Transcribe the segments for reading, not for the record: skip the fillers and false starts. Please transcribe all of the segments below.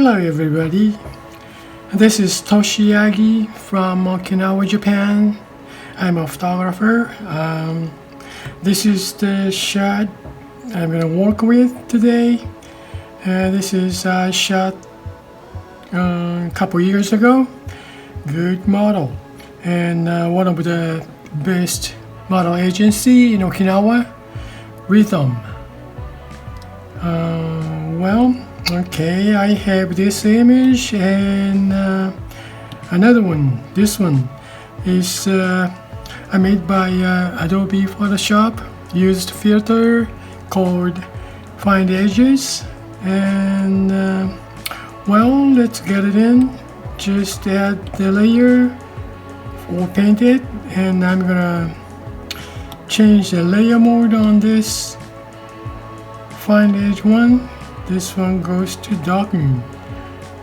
Hello everybody, this is Toshi Yagi from Okinawa, Japan. I'm a photographer. This is the shot I'm going to work with today. This is a shot a couple years ago. Good model and one of the best model agency in Okinawa, Rhythm. Okay, I have this image and another one. This one is I made by Adobe Photoshop. Used filter called Find Edges, and let's get it in. Just add the layer or paint it, and I'm gonna change the layer mode on this Find Edge one. This one goes to darken,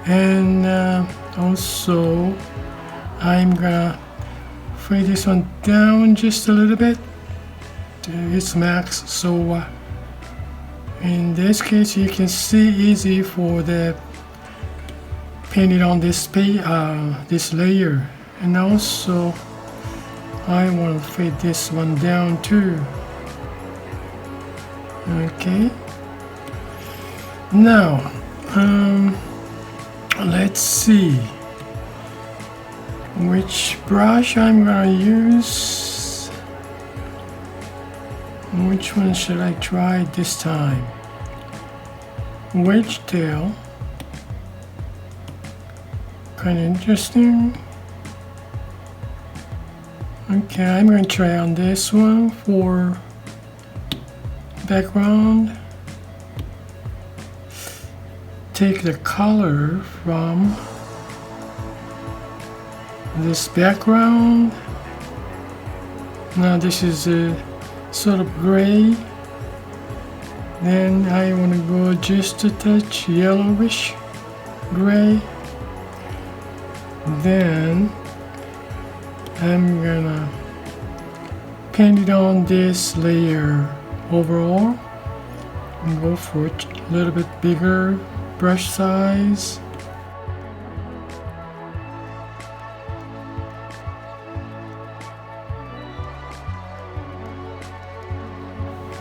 and also I'm gonna fade this one down just a little bit to its max, so in this case you can see easy for the painting on this this layer. And also I want to fade this one down too. Okay, now let's see which brush I'm gonna use. Which one should I try this time? Wedge tail, kind of interesting. Okay, I'm gonna try on this one for background. Take the color from this background. Now this is a sort of gray. Then I want to go just a touch yellowish gray. Then I'm gonna paint it on this layer overall and go for a little bit bigger brush size.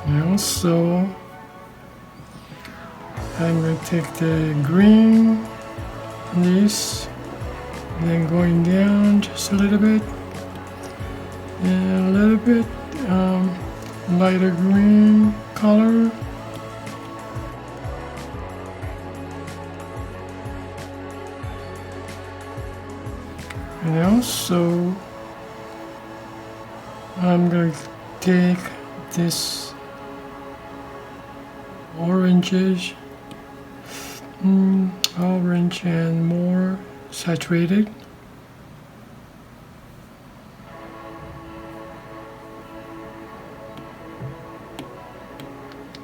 And also I'm going to take the green on this and then going down just a little bit and a little bit lighter green color. And also I'm going to take this orange and more saturated.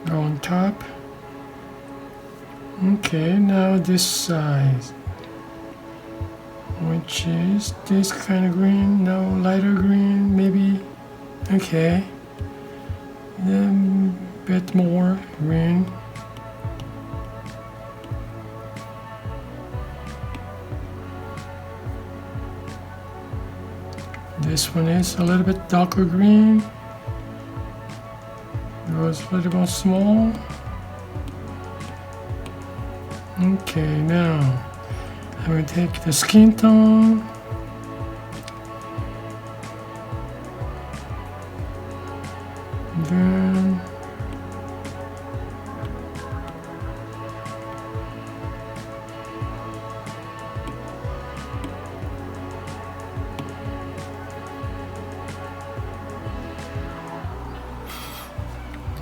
Go on top. Okay, now this side, which is this kind of green, no, lighter green maybe. Okay, then a bit more green. This one is a little bit darker green. It goes a little more small. Okay, now I'm going to take the skin tone. Then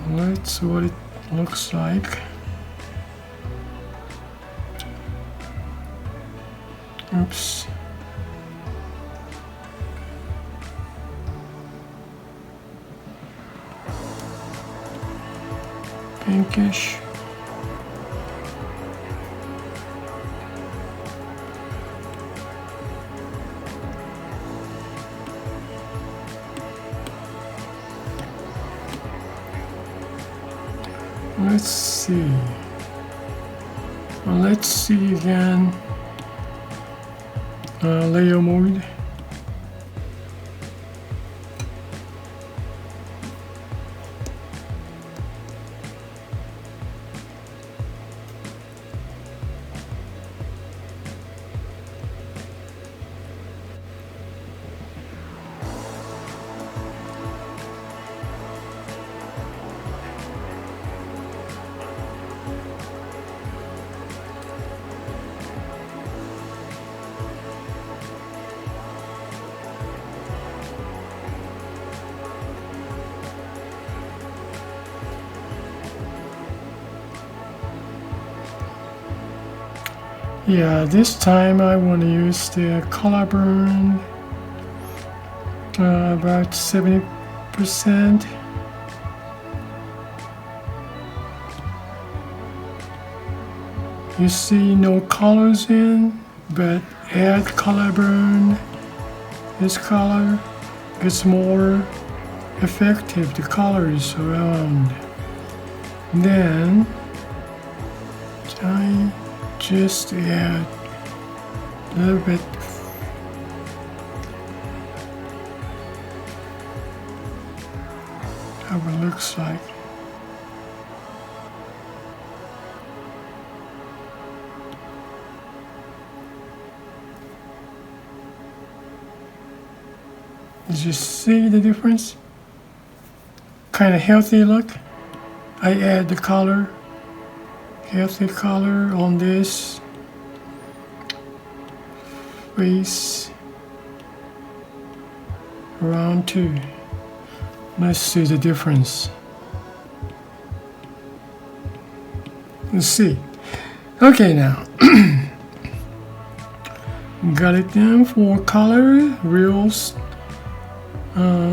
let's see what it looks like. Oops. Pinkish. Let's see. A let's see again. Layer mode. Yeah, this time I want to use the color burn about 70%. You see no colors in, but add color burn. This color gets more effective, the colors around. Then I just add a little bit how it looks like. Did you see the difference? Kind of healthy look. I add the color, healthy color on this face around too. Let's see the difference. Let's see. Okay, now got it down for color, real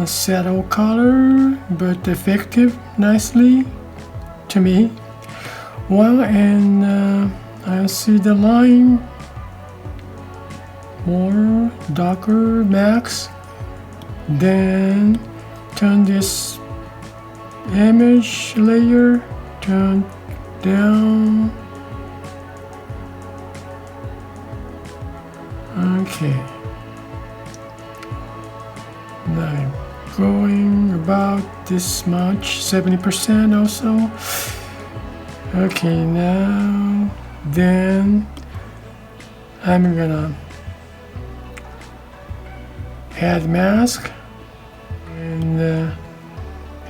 shadow color, but effective nicely to me. Well, and I see the line more darker max. Then turn this image layer, turn down. Okay. Now going about this much, 70% also. Okay, now then I'm gonna add mask and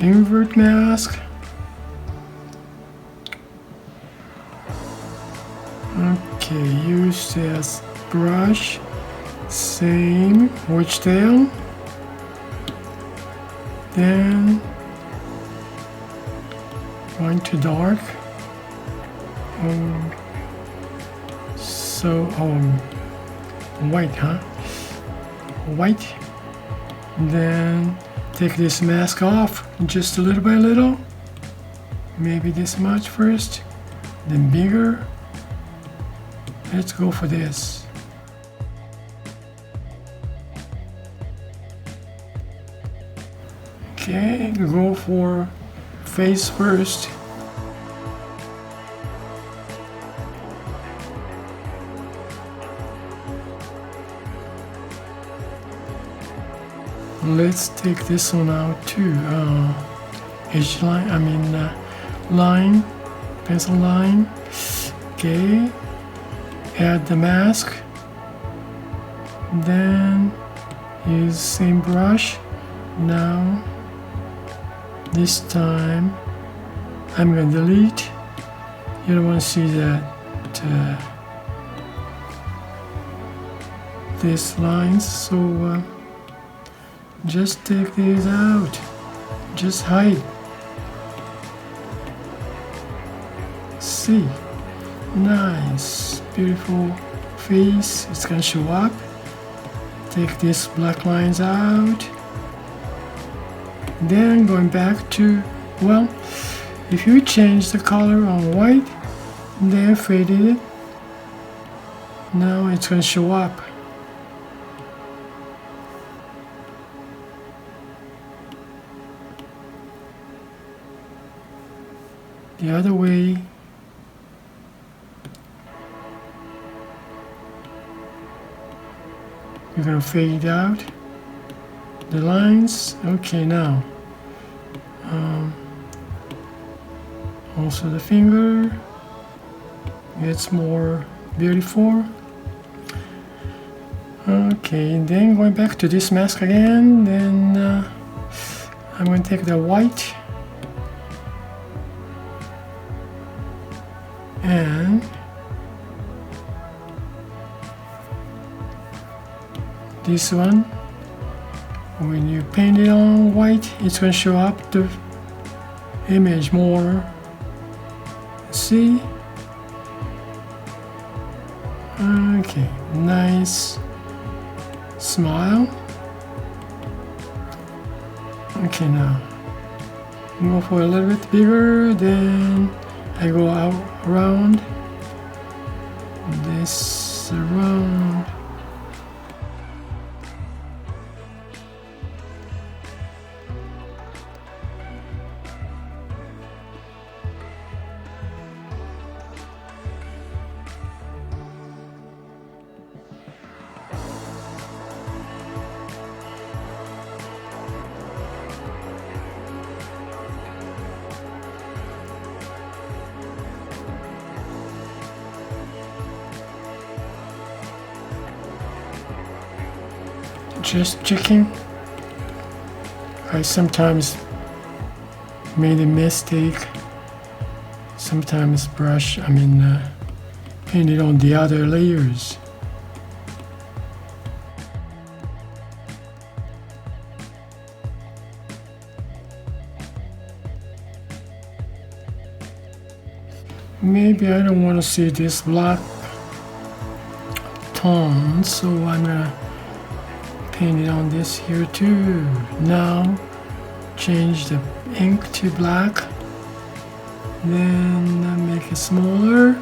invert mask. Okay, use this brush, same which tail. Then going to dark. White, huh? White. Then take this mask off just a little by little. Maybe this much first, then bigger. Let's go for this. Okay, go for face first. Let's take this one out too. Edge line, line, pencil line. Okay, add the mask. Then use same brush. Now, this time, I'm gonna delete. You don't want to see that these lines, so just take these out. Just hide. See, nice, beautiful face. It's gonna show up. Take these black lines out. Then going back to, well, if you change the color on white, then faded it, now it's going to show up. The other way, We're gonna fade out the lines. Okay, now also the finger gets more beautiful. Okay, and then going back to this mask again, then I'm going to take the white and this one. When you paint it on white, it's going to show up the image more. See? Okay, nice smile. Okay, now go for a little bit bigger, then I go out around this around. Just checking. I sometimes made a mistake. Sometimes paint it on the other layers. Maybe I don't want to see this black tone, so I'm gonna paint it on this here too. Now change the ink to black, then make it smaller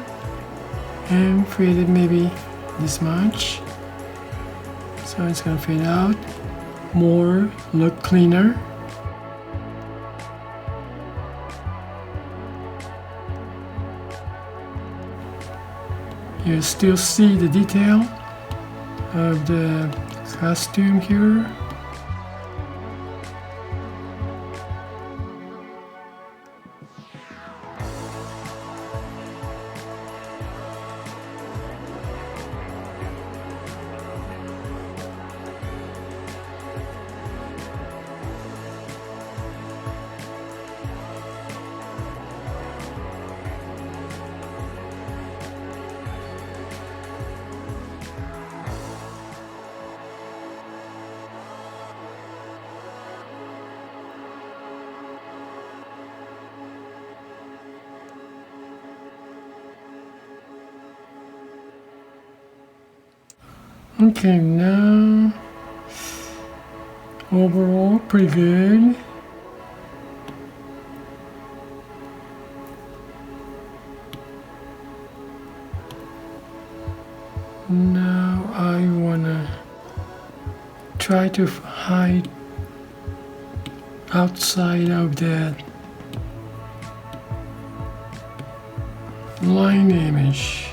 and fade it maybe this much, so it's gonna fade out more, look cleaner. You still see the detail of the costume here. Okay, now overall pretty good. Now I wanna try to hide outside of that line image.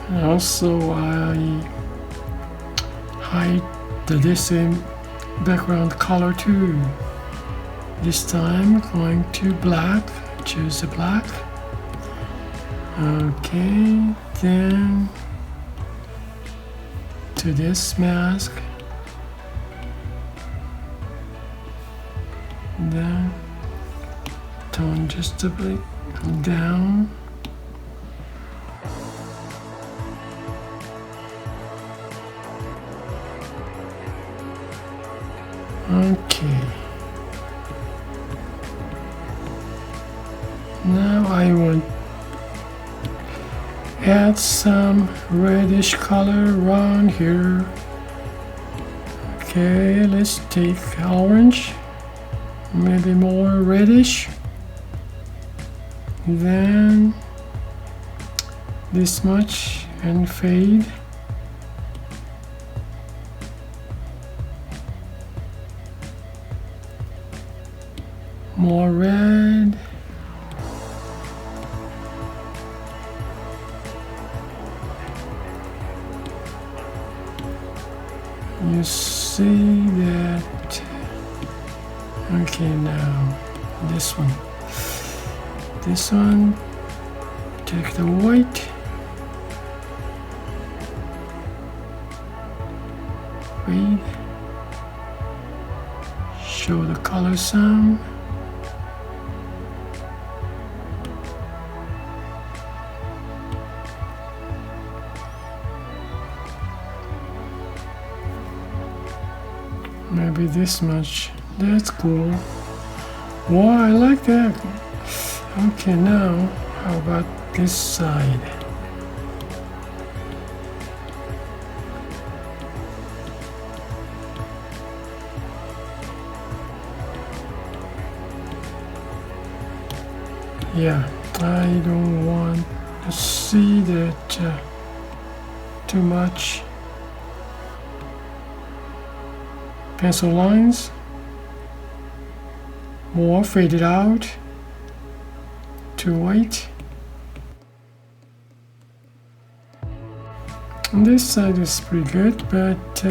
And also I hide the same background color too. This time going to black, choose the black. Okay, then to this mask. Then tone just a bit down. Okay. Now I want to add some reddish color around here. Okay, let's take orange, maybe more reddish. then this much and fade. More red. You see that. Okay, now this one. This one, take the white. Fade. Show the color some. Maybe this much. That's cool. Wow, I like that. Okay, now how about this side? Yeah, I don't want to see that too much. Pencil lines, more faded out to white. And this side is pretty good, but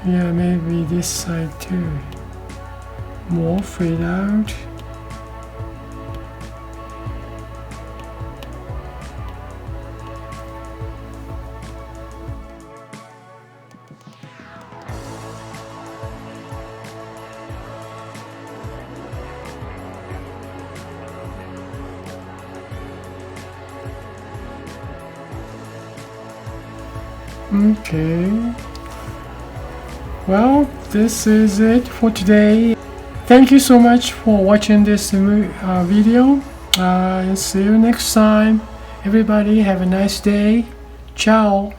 yeah, maybe this side too. More fade out. Okay, well, this is it for today. Thank you so much for watching this video. And see you next time. Everybody have a nice day. Ciao.